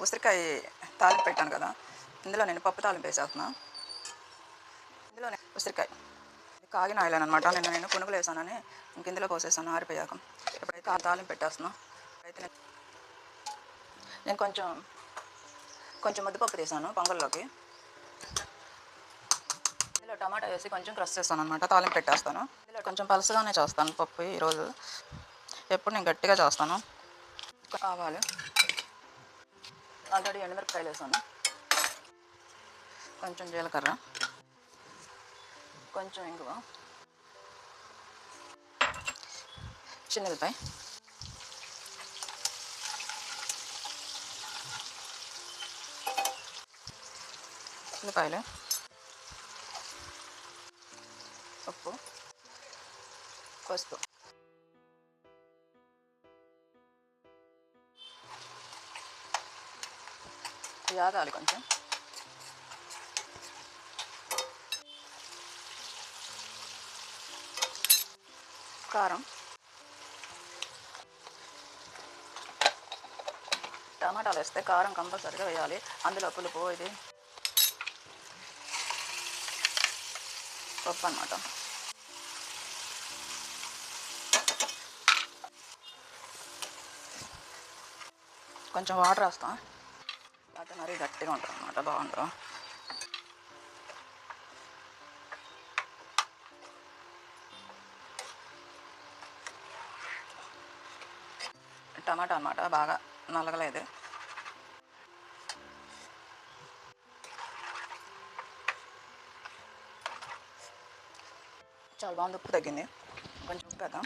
ఉసిరికాయ తాలింపు పెట్టాను కదా, ఇందులో నేను పప్పు తాలింపు వేసేస్తున్నా. ఇందులో ఉసిరికాయ కాగిన ఆయిల్ అనమాట. నేను పునుగులు వేసానని ఇంక ఇందులో పోసేసాను ఆరిపోయాక. ఇప్పుడైతే ఆ తాలింపు పెట్టేస్తున్నా. అయితే నేను కొంచెం ముద్దపప్పు తీసాను పొంగల్లోకి. ఇందులో టమాటా వేసి కొంచెం క్రష్ చేస్తాను అనమాట, తాలింపు పెట్టేస్తాను. ఇందులో కొంచెం పలుసగానే చేస్తాను పప్పు ఈరోజు, ఎప్పుడు నేను గట్టిగా చేస్తాను. ఆవాలు, ఆల్రెడీ ఎండుమిరపకాయలు వేసాను, కొంచెం జీలకర్ర, కొంచెం ఇంగువ, చిన్నదిపాయ, ఉల్లిపాయలు, ఉప్పు, పసుపు. యాగాలి కొంచెం. కారం, టమాటాలు వేస్తే కారం కంపల్సరీగా వేయాలి. అందులో పులుపు, ఇది పప్పు అన్నమాట. కొంచెం వాటర్ వేస్తాం, అయితే మరీ గట్టిగా ఉంటుంది అన్నమాట, బాగుంటుంది. టమాటా అన్నమాట బాగా నలగలేదు. చాలా బాగుంది, ఉప్పు తగ్గింది. కొంచెం ఉప్పు వేద్దాం,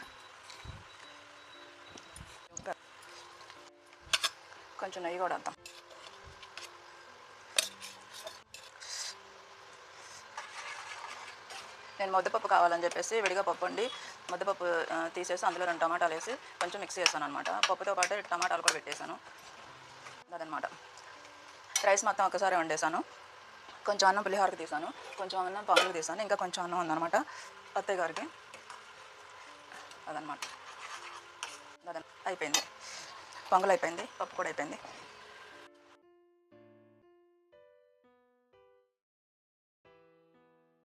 కొంచెం నెయ్యి కూడా వేద్దాం. నేను ముద్దపప్పు కావాలని చెప్పేసి విడిగా పప్పు వండి ముద్దపప్పు తీసేసి అందులో 2 టమాటాలు వేసి కొంచెం మిక్స్ చేశాను అనమాట. పప్పుతో పాటు టమాటాలు కూడా పెట్టేశాను. అదనమాట. రైస్ మొత్తం ఒకసారి వండేసాను. కొంచెం అన్నం పులిహోరకి తీసాను, కొంచెం అన్నం పొంగల్కి తీసాను, ఇంకా కొంచెం అన్నం ఉందన్నమాట అత్తయ్య గారికి. అదనమాట. అయిపోయింది, పొంగల్ అయిపోయింది, పప్పు కూడా అయిపోయింది.